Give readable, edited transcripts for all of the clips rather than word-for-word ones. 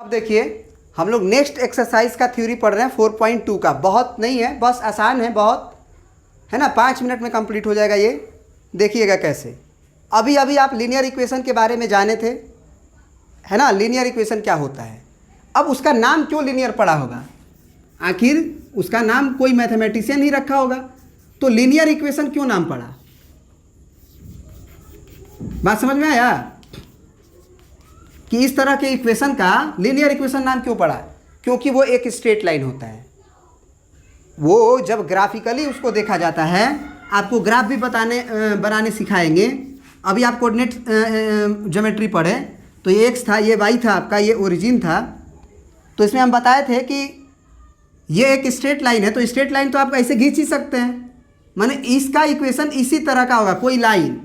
अब देखिए हम लोग नेक्स्ट एक्सरसाइज का थ्योरी पढ़ रहे हैं 4.2 का। बहुत नहीं है, बस आसान है, बहुत है ना, 5 मिनट में कंप्लीट हो जाएगा ये। देखिएगा कैसे। अभी अभी आप लीनियर इक्वेशन के बारे में जाने थे, है ना, लीनियर इक्वेशन क्या होता है। अब उसका नाम क्यों लीनियर पड़ा होगा, आखिर उसका नाम कोई मैथमेटिशियन ही रखा होगा, तो लीनियर इक्वेशन क्यों नाम पड़ा, बात समझ में आया कि इस तरह के इक्वेशन का लीनियर इक्वेशन नाम क्यों पड़ा। क्योंकि वो एक स्ट्रेट लाइन होता है। वो जब ग्राफिकली उसको देखा जाता है, आपको ग्राफ भी बनाने सिखाएंगे। अभी आप कोऑर्डिनेट ज्योमेट्री पढ़े तो ये एक्स था, ये वाई था, आपका ये ओरिजिन था। तो इसमें हम बताए थे कि ये एक स्ट्रेट लाइन है, तो स्ट्रेट लाइन तो आप ऐसे खींच ही सकते हैं, माने इसका इक्वेशन इसी तरह का होगा, कोई लाइन।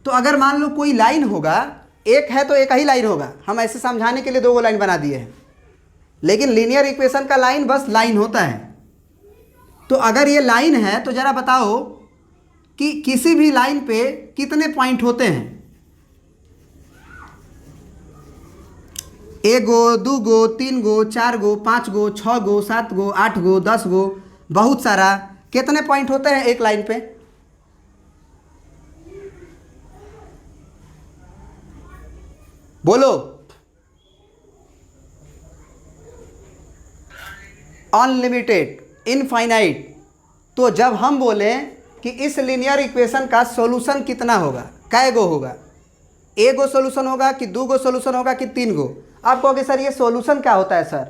तो अगर मान लो कोई लाइन होगा, एक है तो एक ही लाइन होगा, हम ऐसे समझाने के लिए दो लाइन बना दिए हैं, लेकिन लीनियर इक्वेशन का लाइन बस लाइन होता है। तो अगर ये लाइन है तो ज़रा बताओ कि किसी भी लाइन पे कितने पॉइंट होते हैं। एक गो, दो गो, तीन गो, चार गो, पाँच गो, छः गो, सात गो, आठ गो, 10 गो, बहुत सारा। कितने पॉइंट होते हैं एक लाइन पे? बोलो। Unlimited, infinite. तो जब हम बोलें कि इस लीनियर इक्वेशन का सॉल्यूशन कितना होगा, कै गो होगा, एक गो सॉल्यूशन होगा कि दो गो सॉल्यूशन होगा कि तीन गो। आप कहोगे सर ये सॉल्यूशन क्या होता है सर।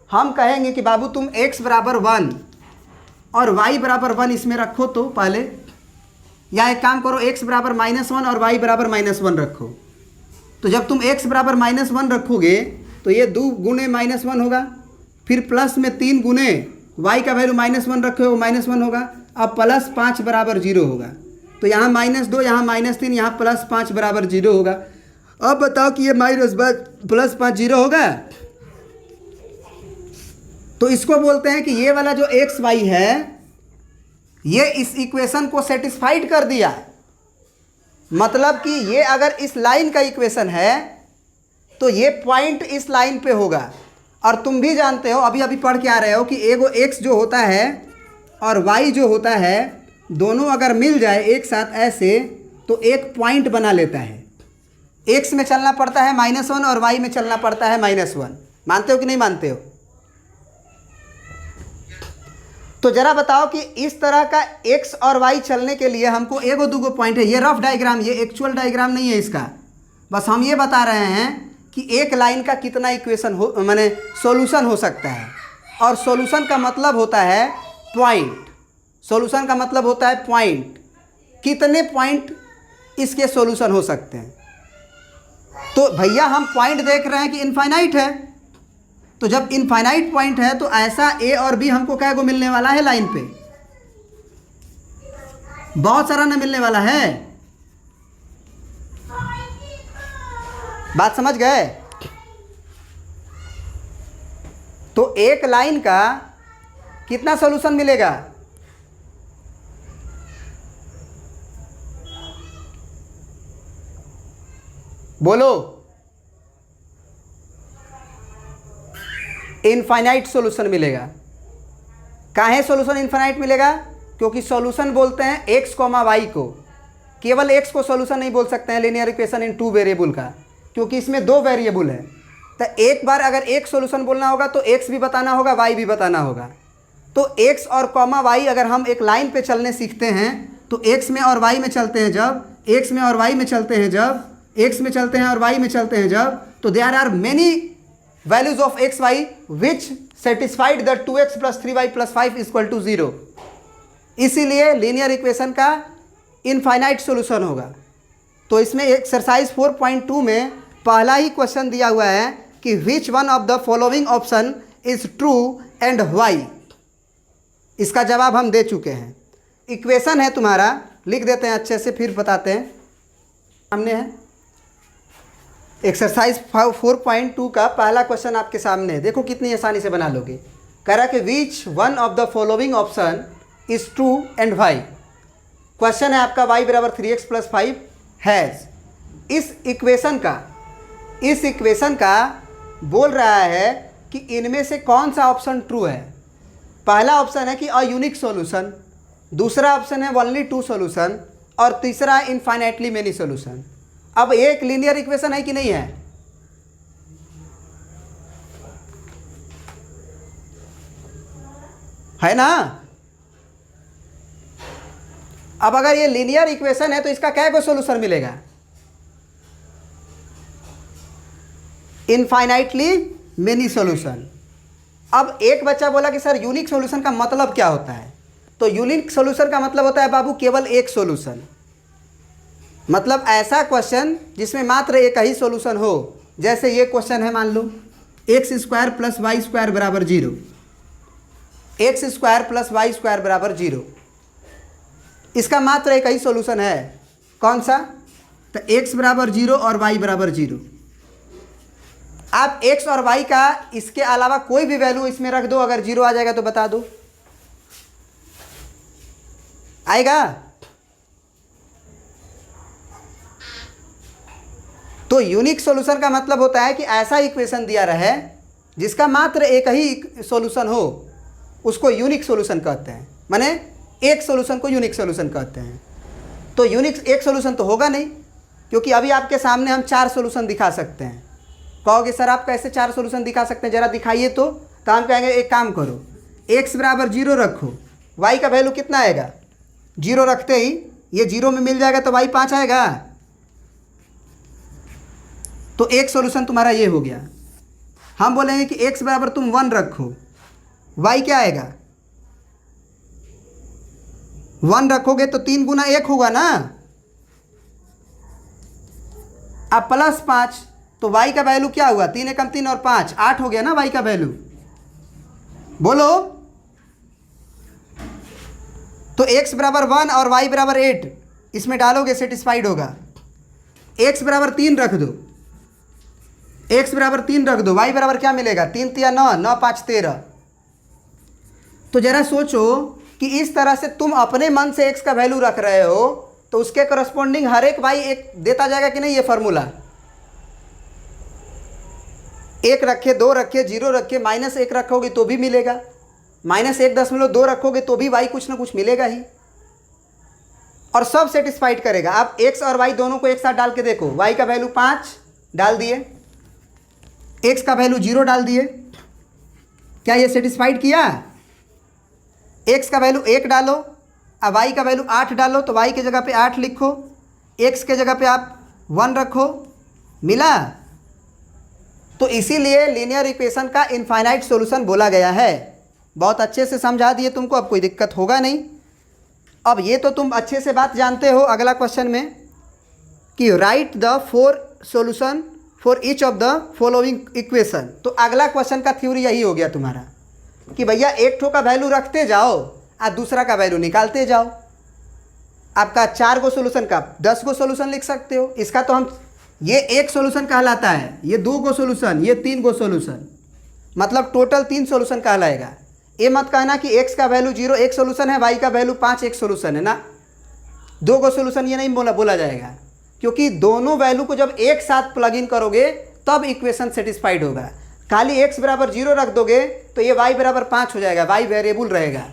हम कहेंगे कि बाबू तुम x बराबर 1 और y बराबर 1 इसमें रखो तो पहले, या एक काम करो x बराबर -1 और y बराबर -1 रखो। तो जब तुम x बराबर -1 रखोगे तो ये 2 गुने -1 होगा, फिर प्लस में 3 गुने y का वैल्यू -1 रखे हो -1 होगा। अब +5 बराबर 0 होगा, तो यहाँ -2, यहाँ -3, यहाँ +5 बराबर 0 होगा। अब बताओ कि ये +5 0 होगा। तो इसको बोलते हैं कि ये वाला जो एक्स वाई है ये इस इक्वेशन को सेटिस्फाइड कर दिया। मतलब कि ये अगर इस लाइन का इक्वेशन है तो ये पॉइंट इस लाइन पे होगा। और तुम भी जानते हो, अभी अभी पढ़ के आ रहे हो कि एगो एक्स जो होता है और वाई जो होता है, दोनों अगर मिल जाए एक साथ ऐसे तो एक पॉइंट बना लेता है। एक्स में चलना पड़ता है -1 और वाई में चलना पड़ता है -1। मानते हो कि नहीं मानते हो? तो जरा बताओ कि इस तरह का एक्स और वाई चलने के लिए हमको एगो दूगो पॉइंट है। ये रफ डायग्राम, ये एक्चुअल डायग्राम नहीं है इसका, बस हम ये बता रहे हैं कि एक लाइन का कितना इक्वेशन हो, माने सॉल्यूशन हो सकता है। और सॉल्यूशन का मतलब होता है पॉइंट। सॉल्यूशन का मतलब होता है पॉइंट। कितने पॉइंट इसके सॉल्यूशन हो सकते हैं। तो भैया हम पॉइंट देख रहे हैं कि इनफाइनाइट है, तो जब इनफाइनाइट पॉइंट है तो ऐसा ए और बी हमको क्या को मिलने वाला है लाइन पे, बहुत सारा ना मिलने वाला है। बात समझ गए? तो एक लाइन का कितना सॉल्यूशन मिलेगा? बोलो। इनफाइनाइट सॉल्यूशन मिलेगा। काहे सॉल्यूशन इनफाइनाइट मिलेगा? क्योंकि सॉल्यूशन बोलते हैं एक्स कॉमा वाई को। केवल एक्स को सॉल्यूशन नहीं बोल सकते हैं लीनियर इक्वेशन इन 2 वेरिएबल का, क्योंकि इसमें 2 वेरिएबल है। तो एक बार अगर एक सॉल्यूशन बोलना होगा तो एक्स भी बताना होगा, वाई भी बताना होगा। तो एक्स और कॉमा वाई अगर हम एक लाइन पे चलने सीखते हैं तो एक्स में और वाई में चलते हैं जब, एक्स में और वाई में चलते हैं जब, एक्स में चलते हैं और वाई में चलते हैं जब, तो there are many values of x y which satisfied the 2x plus 3y plus 5 is equal to 0। इसीलिए लीनियर इक्वेशन का इनफाइनाइट सॉल्यूशन होगा। तो इसमें एक्सरसाइज 4.2 में पहला ही क्वेश्चन दिया हुआ है कि which one of the following option is true and why। इसका जवाब हम दे चुके हैं। इक्वेशन है तुम्हारा, लिख देते हैं अच्छे से फिर बताते हैं। सामने है एक्सरसाइज 4.2 का पहला क्वेश्चन आपके सामने है। देखो कितनी आसानी से बना लोगे। कह रहा कि which one of the following option is true and y. क्वेश्चन है आपका y बराबर 3x + 5 हैज़। इस इक्वेशन का बोल रहा है कि इनमें से कौन सा ऑप्शन ट्रू है। पहला ऑप्शन है कि अ यूनिक सॉल्यूशन, दूसरा ऑप्शन है ओनली टू सॉल्यूशन, और तीसरा है इनफाइनाइटली मेनी सॉल्यूशन। अब एक लीनियर इक्वेशन है कि नहीं है? है ना? अब अगर ये लीनियर इक्वेशन है तो इसका क्या को सॉल्यूशन मिलेगा? Infinitely many solution. अब एक बच्चा बोला कि सर यूनिक सॉल्यूशन का मतलब क्या होता है? तो यूनिक सॉल्यूशन का मतलब होता है बाबू केवल एक सॉल्यूशन, मतलब ऐसा क्वेश्चन जिसमें मात्र एक ही सॉल्यूशन हो। जैसे ये क्वेश्चन है, मान लो X square plus Y square बराबर 0, X square plus Y square बराबर 0, इसका मात्र एक ही सॉल्यूशन है। कौन सा? तो एक्स बराबर 0 और वाई बराबर 0। आप एक्स और वाई का इसके अलावा कोई भी वैल्यू इसमें रख दो, अगर 0 आ जाएगा तो बता दो, आएगा? तो यूनिक सॉल्यूशन का मतलब होता है कि ऐसा इक्वेशन दिया रहे जिसका मात्र एक ही सॉल्यूशन हो, उसको यूनिक सॉल्यूशन कहते हैं। माने एक सॉल्यूशन को यूनिक सॉल्यूशन कहते हैं। तो यूनिक एक सॉल्यूशन तो होगा नहीं, क्योंकि अभी आपके सामने हम 4 सॉल्यूशन दिखा सकते हैं। कहोगे सर आप कैसे 4 सॉल्यूशन दिखा सकते हैं, ज़रा दिखाइए तो हम कहेंगे एक काम करो, एक्स बराबर 0 रखो, वाई का वैल्यू कितना आएगा? 0 रखते ही ये 0 में मिल जाएगा तो वाई 5 आएगा। तो एक सॉल्यूशन तुम्हारा ये हो गया। हम बोलेंगे कि x बराबर तुम 1 रखो, y क्या आएगा? 1 रखोगे तो 3 गुना 1 होगा ना। अब प्लस 5, तो y का वैल्यू क्या हुआ? 3 एकम 3 और 5 8 हो गया ना y का वैल्यू। बोलो। तो x बराबर 1 और y बराबर 8 इसमें डालोगे, सेटिस्फाइड होगा। x बराबर 3 रख दो, x बराबर 3 रख दो, y बराबर क्या मिलेगा? 3 3 9, 9 5 13। तो जरा सोचो कि इस तरह से तुम अपने मन से x का वैल्यू रख रहे हो तो उसके करस्पॉन्डिंग हर एक y एक देता जाएगा कि नहीं? ये फॉर्मूला 1 रखे, 2 रखे, 0 रखे, -1 रखोगे तो भी मिलेगा, -1.2 रखोगे तो भी y कुछ ना कुछ मिलेगा ही, और सब सेटिस्फाइड करेगा। आप x और y दोनों को एक साथ डाल के देखो, y का वैल्यू 5 डाल दिए, x का वैल्यू 0 डाल दिए, क्या ये सेटिस्फाइड किया? x का वैल्यू 1 डालो, अब y का वैल्यू 8 डालो, तो y की जगह पे 8 लिखो, x के जगह पे आप 1 रखो, मिला? तो इसीलिए लीनियर इक्वेशन का इनफाइनाइट सॉल्यूशन बोला गया है। बहुत अच्छे से समझा दिए तुमको, अब कोई दिक्कत होगा नहीं। अब ये तो तुम अच्छे से बात जानते हो। अगला क्वेश्चन में कि right the 4 solution for each of the following equation. तो अगला क्वेश्चन का थ्योरी यही हो गया तुम्हारा कि भैया एक ठो का वैल्यू रखते जाओ और दूसरा का वैल्यू निकालते जाओ। आपका 4 गो सॉल्यूशन का 10 गो सॉल्यूशन लिख सकते हो। इसका तो हम, ये एक सॉल्यूशन कहलाता है, ये 2 गो सॉल्यूशन, ये 3 गो सॉल्यूशन, मतलब टोटल 3 सॉल्यूशन कहलाएगा। ये मत कहना कि x का वैल्यू 0 एक सॉल्यूशन है, y का वैल्यू 5 एक सॉल्यूशन है ना। 2 गो सॉल्यूशन ये नहीं बोला जाएगा, क्योंकि दोनों वैल्यू को जब एक साथ प्लग इन करोगे तब इक्वेशन सेटिस्फाइड होगा। खाली x बराबर 0 रख दोगे तो ये y बराबर 5 हो जाएगा, y वेरिएबल रहेगा।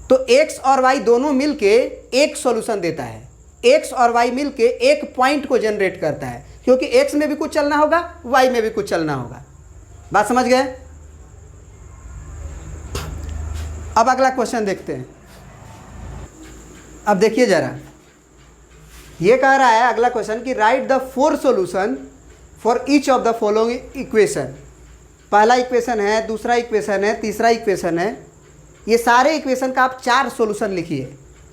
तो x और y दोनों मिलके एक सॉल्यूशन देता है, x और y मिलके एक पॉइंट को जनरेट करता है, क्योंकि x में भी कुछ चलना होगा, y में भी कुछ चलना होगा। बात समझ गए? अब अगला क्वेश्चन देखते हैं। अब देखिए जरा, ये कह रहा है अगला क्वेश्चन कि right the 4 solution for each of the following equation. पहला इक्वेशन है, दूसरा इक्वेशन है, तीसरा इक्वेशन है। ये सारे इक्वेशन का आप 4 सॉल्यूशन लिखिए।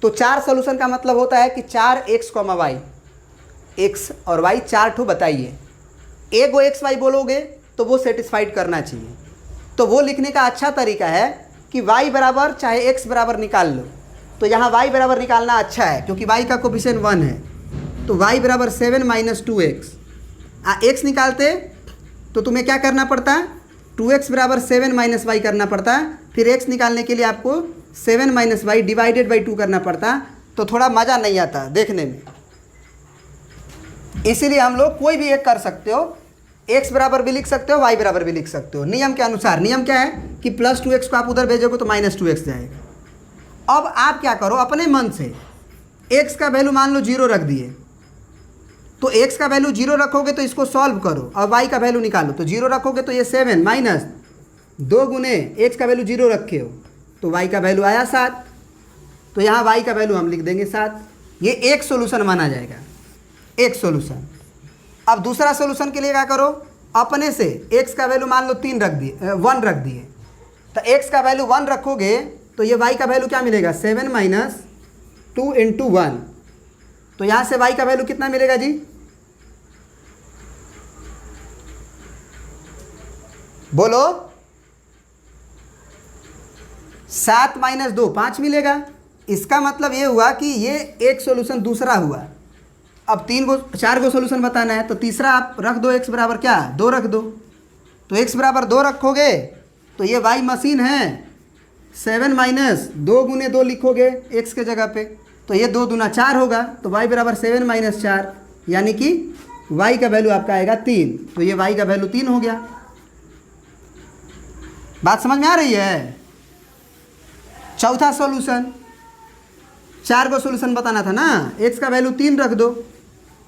तो 4 सॉल्यूशन का मतलब होता है कि 4x, y, x और y 4 ठो बताइए। एक गो x y बोलोगे तो वो सेटिस्फाइड करना चाहिए। तो वो लिखने का अच्छा तरीका है कि y बराबर चाहे x बराबर निकाल लो। तो यहाँ y बराबर निकालना अच्छा है, क्योंकि y का कोफिशिएंट 1 है। तो y बराबर 7 - 2x। x निकालते तो तुम्हें क्या करना पड़ता? 2x बराबर 7 - y करना पड़ता। फिर x निकालने के लिए आपको 7 - y डिवाइडेड बाई 2 करना पड़ता। तो थोड़ा मज़ा नहीं आता देखने में, इसीलिए हम लोग कोई भी एक कर सकते हो। x बराबर भी लिख सकते हो, y बराबर भी लिख सकते हो नियम के अनुसार। नियम क्या है कि +2x को आप उधर भेजोगे तो -2x जाएगा। अब आप क्या करो, अपने मन से x का वैल्यू मान लो 0 रख दिए, तो x का वैल्यू 0 रखोगे तो इसको सॉल्व करो और y का वैल्यू निकालो। तो 0 रखोगे तो ये 7 माइनस 2 गुने x का वैल्यू 0 रखे हो तो y का वैल्यू आया 7, तो यहाँ y का वैल्यू हम लिख देंगे 7। ये एक सोल्यूशन माना जाएगा, एक सोल्यूशन। अब दूसरा सोल्यूशन के लिए क्या करो, अपने से x का वैल्यू मान लो 1 रख दिए, तो x का वैल्यू 1 रखोगे तो ये y का वैल्यू क्या मिलेगा, 7 माइनस 2 इंटू 1। तो यहाँ से y का वैल्यू कितना मिलेगा जी, बोलो, 7 माइनस 2 5 मिलेगा। इसका मतलब ये हुआ कि ये एक सोल्यूशन दूसरा हुआ। अब 4 गो सोल्यूशन बताना है, तो तीसरा आप रख दो x बराबर क्या, 2 रख दो। तो x बराबर 2 रखोगे तो ये y मशीन है, 7 माइनस 2 गुने 2 लिखोगे x के जगह पे, तो ये 2 दूना 4 होगा, तो y बराबर 7 माइनस 4, यानी कि y का वैल्यू आपका आएगा 3। तो ये y का वैल्यू 3 हो गया। बात समझ में आ रही है। चौथा सॉल्यूशन, 4 गो सॉल्यूशन बताना था ना, x का वैल्यू 3 रख दो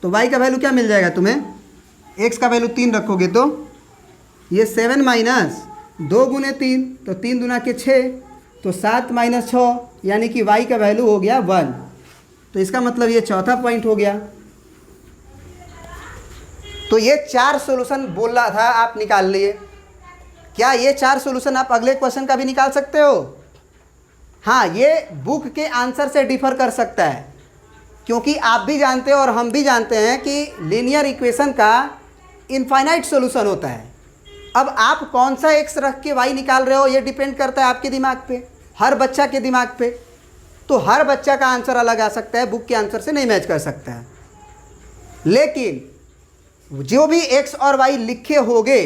तो y का वैल्यू क्या मिल जाएगा तुम्हें, x का वैल्यू 3 रखोगे तो ये 7 माइनस 2 गुने 3, तो 3 दूना के 6, तो 7 माइनस 6, यानी कि y का वैल्यू हो गया 1। तो इसका मतलब ये चौथा पॉइंट हो गया। तो ये 4 सॉल्यूशन बोल रहा था, आप निकाल लिए। क्या ये 4 सॉल्यूशन आप अगले क्वेश्चन का भी निकाल सकते हो? हाँ, ये बुक के आंसर से डिफर कर सकता है, क्योंकि आप भी जानते हो और हम भी जानते हैं कि लीनियर इक्वेशन का इनफाइनाइट सॉल्यूशन होता है। अब आप कौन सा x रख के y निकाल रहे हो ये डिपेंड करता है आपके दिमाग पे, हर बच्चा के दिमाग पे। तो हर बच्चा का आंसर अलग आ सकता है, बुक के आंसर से नहीं मैच कर सकता है। लेकिन जो भी x और y लिखे होंगे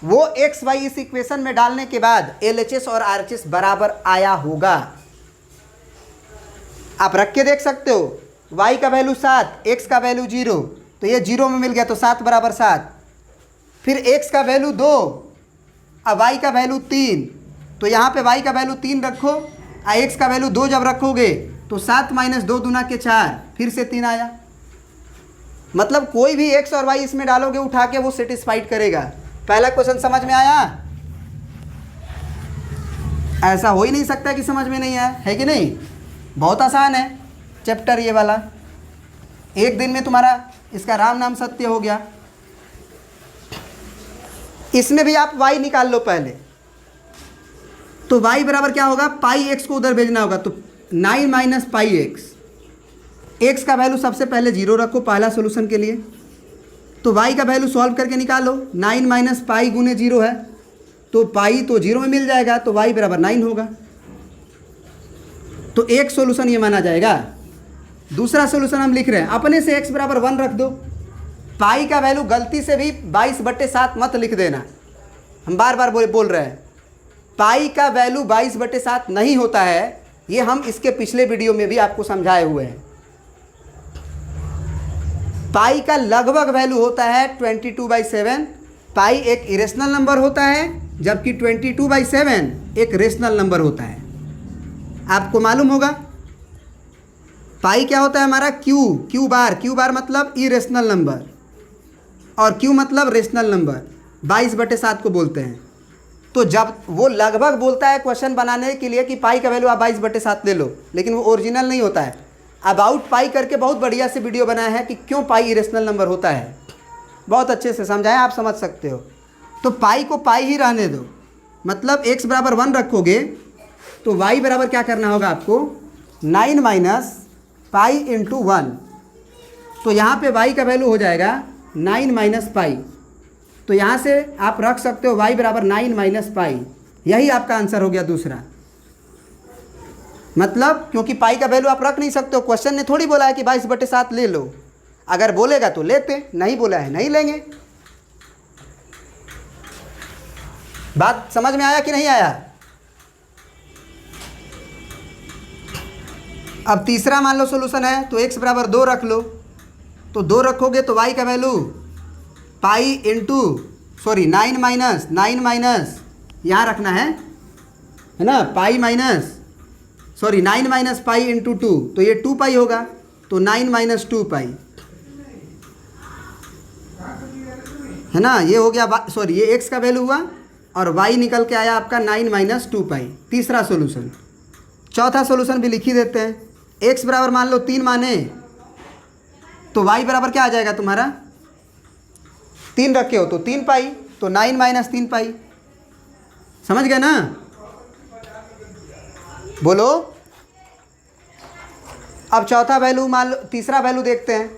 वो x y इस इक्वेशन में डालने के बाद LHS और RHS बराबर आया होगा। आप रख के देख सकते हो, y का वैल्यू 7, x का वैल्यू 0, तो ये 0 में मिल गया तो 7 बराबर 7। फिर x का वैल्यू 2 और y का वैल्यू 3, तो यहाँ पे y का वैल्यू 3 रखो और x का वैल्यू 2 जब रखोगे तो 7 माइनस 2 दूना के 4, फिर से 3 आया। मतलब कोई भी x और y इसमें डालोगे उठा के वो सेटिस्फाइड करेगा। पहला क्वेश्चन समझ में आया? ऐसा हो ही नहीं सकता कि समझ में नहीं आया, है कि नहीं? बहुत आसान है चैप्टर ये वाला, एक दिन में तुम्हारा इसका राम नाम सत्य हो गया। इसमें भी आप y निकाल लो पहले, तो y बराबर क्या होगा, पाई x को उधर भेजना होगा, तो 9 माइनस पाई एक्स। x का वैल्यू सबसे पहले 0 रखो पहला सोल्यूशन के लिए, तो y का वैल्यू सॉल्व करके निकालो। 9 माइनस पाई गुने 0 है, तो पाई तो 0 में मिल जाएगा, तो y बराबर 9 होगा। तो एक सोल्यूशन ये माना जाएगा। दूसरा सोल्यूशन हम लिख रहे हैं, अपने से x बराबर 1 रख दो। पाई का वैल्यू गलती से भी 22/7 मत लिख देना, हम बार बार बोल रहे हैं, पाई का वैल्यू 22/7 नहीं होता है। ये हम इसके पिछले वीडियो में भी आपको समझाए हुए हैं। पाई का लगभग वैल्यू होता है 22/7। पाई एक इरेशनल नंबर होता है, जबकि 22/7 एक रेशनल नंबर होता है। आपको मालूम होगा पाई क्या होता है हमारा, क्यू बार मतलब इरेशनल नंबर, और क्यू मतलब रेशनल नंबर। 22/7 को बोलते हैं। तो जब वो लगभग बोलता है क्वेश्चन बनाने के लिए कि पाई का वैल्यू आप 22/7 ले लो, लेकिन वो ओरिजिनल नहीं होता है। अबाउट पाई करके बहुत बढ़िया से वीडियो बनाया है कि क्यों पाई इरेशनल नंबर होता है, बहुत अच्छे से समझाया, आप समझ सकते हो। तो पाई को पाई ही रहने दो, मतलब x बराबर 1 रखोगे तो y बराबर क्या करना होगा आपको, 9 माइनस पाई इंटू 1। तो यहाँ पे y का वैल्यू हो जाएगा 9 माइनस पाई। तो यहाँ से आप रख सकते हो y बराबर 9 माइनस पाई। यही आपका आंसर हो गया दूसरा। मतलब क्योंकि पाई का वैल्यू आप रख नहीं सकते हो, क्वेश्चन ने थोड़ी बोला है कि 22/7 ले लो। अगर बोलेगा तो लेते, नहीं बोला है नहीं लेंगे। बात समझ में आया कि नहीं आया? अब तीसरा मान लो सोल्यूशन है, तो x बराबर 2 रख लो। तो 2 रखोगे तो y का value pi into sorry 9 minus यहाँ रखना है ना, pi minus sorry 9 minus pi into 2, तो ये 2 पाई होगा, तो 9 माइनस 2 पाई है ना, ये हो गया सॉरी ये x का वैल्यू हुआ और y निकल के आया आपका 9 माइनस 2 पाई। तीसरा सोल्यूशन। चौथा सोल्यूशन भी लिख ही देते हैं। x बराबर मान लो 3 माने तो y बराबर क्या आ जाएगा तुम्हारा, 3 रखे हो तो 3 पाई, तो 9 माइनस 3 पाई। समझ गए ना, बोलो। अब चौथा वैल्यू मान लो, तीसरा वैल्यू देखते हैं।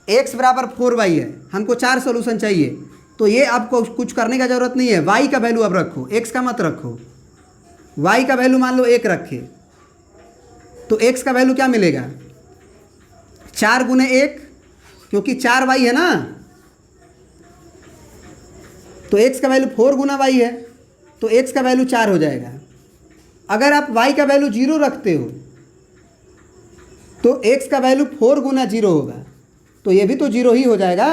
x बराबर 4y है, हमको 4 सोल्यूशन चाहिए, तो ये आपको कुछ करने का ज़रूरत नहीं है। y का वैल्यू अब रखो, x का मत रखो। y का वैल्यू मान लो 1 रखे तो x का वैल्यू क्या मिलेगा, 4 गुने 1, क्योंकि 4y है ना, तो x का वैल्यू 4 गुना y है, तो x का वैल्यू 4 हो जाएगा। अगर आप y का वैल्यू 0 रखते हो तो x का वैल्यू 4 गुना 0 होगा, तो ये भी तो 0 ही हो जाएगा।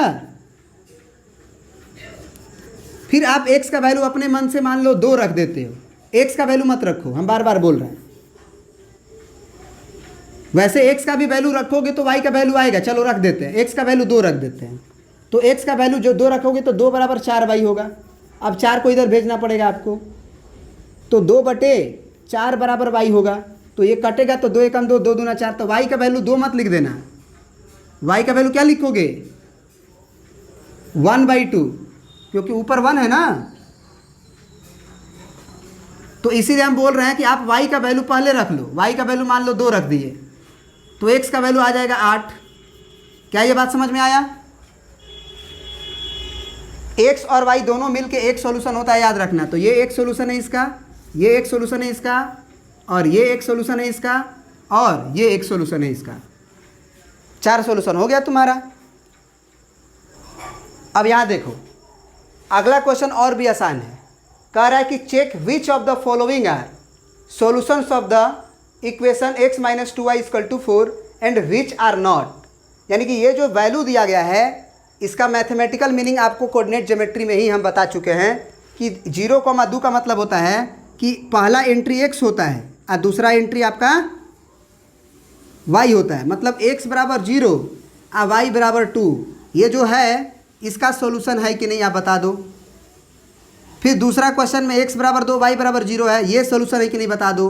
फिर आप x का वैल्यू अपने मन से मान लो 2 रख देते हो, x का वैल्यू मत रखो, हम बार बार बोल रहे हैं। वैसे x का भी वैल्यू रखोगे तो y का वैल्यू आएगा, चलो रख देते हैं, x का वैल्यू 2 रख देते हैं, तो x का वैल्यू जो 2 रखोगे तो 2 बराबर 4y होगा। अब 4 को इधर भेजना पड़ेगा आपको, तो 2/4 बराबर y होगा, तो ये कटेगा तो 2 एकम 2, 2 दूना 4, तो y का वैल्यू 2 मत लिख देना, y का वैल्यू क्या लिखोगे 1/2, क्योंकि ऊपर 1 है ना, तो इसीलिए हम बोल रहे हैं कि आप y का वैल्यू पहले रख लो। y का वैल्यू मान लो 2 रख दिए तो x का वैल्यू आ जाएगा 8। क्या ये बात समझ में आया? x और y दोनों मिलके एक सॉल्यूशन होता है, याद रखना। तो ये एक सॉल्यूशन है इसका, ये एक सॉल्यूशन है इसका, और ये एक सॉल्यूशन है इसका, और ये एक सॉल्यूशन है इसका। 4 सॉल्यूशन हो गया तुम्हारा। अब यहाँ देखो, अगला क्वेश्चन और भी आसान है। कह रहा है कि check which of the following are solutions of the equation x minus 2y equal to 4 and which are not. यानी कि ये जो वैल्यू दिया गया है इसका मैथमेटिकल मीनिंग आपको कोऑर्डिनेट ज्योमेट्री में ही हम बता चुके हैं कि 0,2 का मतलब होता है कि पहला एंट्री x होता है और दूसरा एंट्री आपका y होता है। मतलब x बराबर 0 और y बराबर 2, ये जो है इसका सॉल्यूशन है कि नहीं आप बता दो। फिर दूसरा क्वेश्चन में x बराबर 2 y बराबर 0 है, ये सॉल्यूशन है कि नहीं बता दो।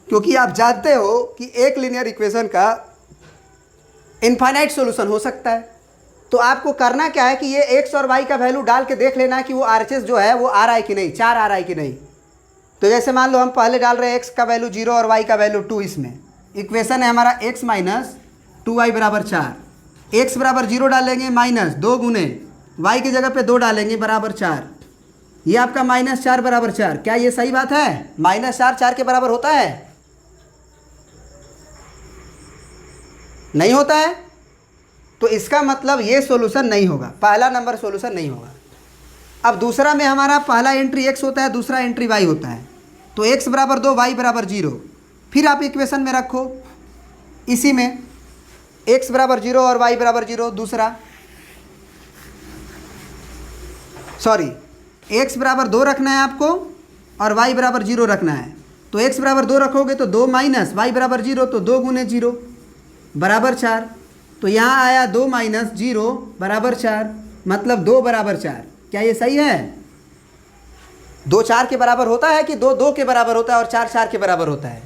क्योंकि आप जानते हो कि एक लीनियर इक्वेशन का इनफाइनाइट सॉल्यूशन हो सकता है। तो आपको करना क्या है कि ये x और y का वैल्यू डाल के देख लेना कि वो RHS जो है वो आ रहा है कि नहीं, 4 आ रहा है कि नहीं। तो जैसे मान लो हम पहले डाल रहे हैं x का वैल्यू 0 और y का वैल्यू 2, इसमें इक्वेशन है हमारा x माइनस 2y बराबर 4। x बराबर 0 डालेंगे माइनस 2 गुने y की जगह पे 2 डालेंगे बराबर 4, ये आपका -4 बराबर 4। क्या ये सही बात है? -4 4 के बराबर होता है? नहीं होता है। तो इसका मतलब ये सॉल्यूशन नहीं होगा, पहला नंबर सॉल्यूशन नहीं होगा। अब दूसरा में हमारा पहला एंट्री x होता है, दूसरा एंट्री y होता है। तो x बराबर 2 y बराबर 0, फिर आप इक्वेशन में रखो इसी में x बराबर 0 और y बराबर 0। दूसरा सॉरी x बराबर 2 रखना है आपको और y बराबर 0 रखना है। तो x बराबर 2 रखोगे तो 2 माइनस y बराबर 0, तो 2 गुने 0 बराबर 4। तो यहाँ आया 2 माइनस 0 बराबर 4, मतलब 2 बराबर 4। क्या ये सही है? 2 4 के बराबर होता है कि 2 2 के बराबर होता है और 4 4 के बराबर होता है?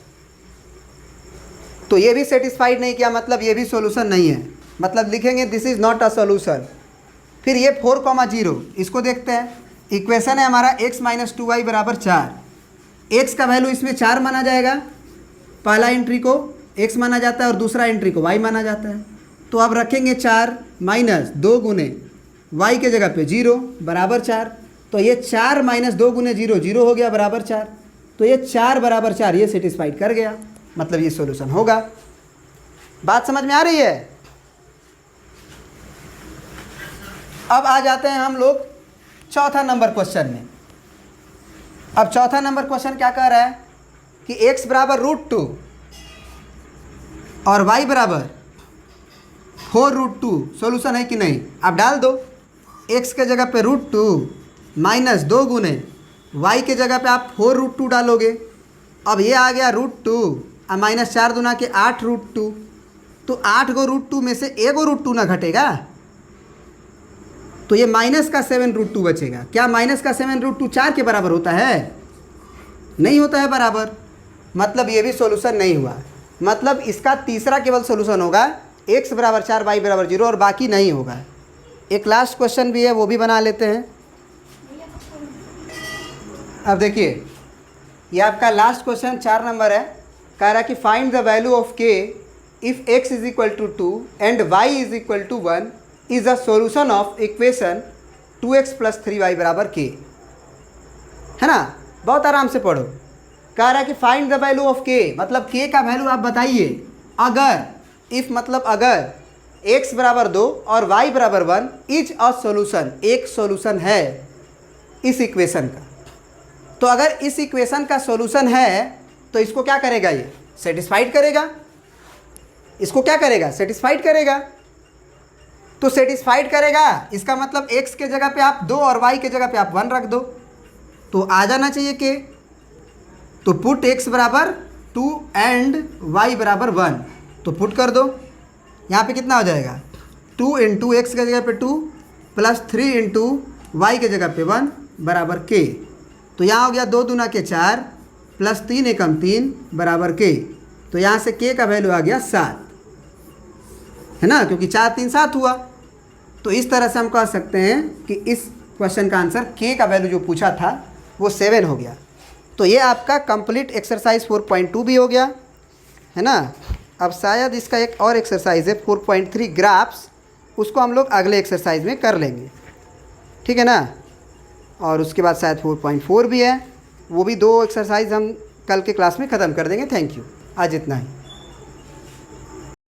तो ये भी सेटिस्फाइड नहीं किया, मतलब ये भी सॉल्यूशन नहीं है। मतलब लिखेंगे this is not a solution. फिर ये 4,0 इसको देखते हैं। इक्वेशन है हमारा x माइनस 2y बराबर 4। x का वैल्यू इसमें 4 माना जाएगा, पहला एंट्री को x माना जाता है और दूसरा एंट्री को y माना जाता है। तो अब रखेंगे 4 माइनस 2 गुने y के जगह पे 0 बराबर 4। तो ये 4 माइनस 2 गुने 0 0 हो गया बराबर 4। तो ये 4 बराबर 4 ये सेटिस्फाइड कर गया, मतलब ये सॉल्यूशन होगा। बात समझ में आ रही है? अब आ जाते हैं हम लोग चौथा नंबर क्वेश्चन में। अब चौथा नंबर क्वेश्चन क्या कह रहा है कि x बराबर √2 और y बराबर 4√2 सॉल्यूशन है कि नहीं? आप डाल दो। x के जगह पे √2 माइनस 2 गुने y के जगह पे आप 4√2 डालोगे। अब ये आ गया √2 और माइनस 4 दूना के 8√2, तो 8 गो √2 में से एगो √2 ना घटेगा, तो ये माइनस का 7√2 बचेगा। क्या माइनस का 7√2 4 के बराबर होता है? नहीं होता है बराबर, मतलब ये भी सॉल्यूशन नहीं हुआ। मतलब इसका तीसरा केवल सॉल्यूशन होगा x बराबर 4 y बराबर 0 और बाकी नहीं होगा। एक लास्ट क्वेश्चन भी है, वो भी बना लेते हैं। अब देखिए, ये आपका लास्ट क्वेश्चन 4 नंबर है। कह रहा है कि find the value of k if x is equal to 2 and y is equal to 1 is the solution of equation 2x plus 3y बराबर k, है ना। बहुत आराम से पढ़ो। कह रहा है कि find the value of k, मतलब k का वैल्यू आप बताइए। अगर इफ मतलब अगर x बराबर 2 और y बराबर 1 इज अ सॉल्यूशन, एक सॉल्यूशन है इस इक्वेशन का। तो अगर इस इक्वेशन का सॉल्यूशन है तो इसको क्या करेगा, ये सेटिस्फाइड करेगा। इसको क्या करेगा, सेटिस्फाइड करेगा। तो सेटिस्फाइड करेगा, इसका मतलब x के जगह पे आप 2 और y के जगह पे आप 1 रख दो, तो आ जाना चाहिए k। तो पुट x बराबर 2 एंड y बराबर 1, तो पुट कर दो। यहाँ पे कितना हो जाएगा, 2 इंटू एक्स के जगह पे 2 प्लस 3 इंटू वाई के जगह पे 1 बराबर k। तो यहाँ हो गया 2 दूना के 4 प्लस 3 एकम 3 बराबर k। तो यहाँ से k का वैल्यू आ गया 7, है ना, क्योंकि 4 3 7 हुआ। तो इस तरह से हम कह सकते हैं कि इस क्वेश्चन का आंसर k का वैल्यू जो पूछा था वो 7 हो गया। तो ये आपका कंप्लीट एक्सरसाइज 4.2 भी हो गया, है ना। अब शायद इसका एक और एक्सरसाइज है 4.3 ग्राफ्स, उसको हम लोग अगले एक्सरसाइज में कर लेंगे, ठीक है ना। और उसके बाद शायद 4.4 भी है, वो भी 2 एक्सरसाइज हम कल के क्लास में ख़त्म कर देंगे। थैंक यू, आज इतना ही।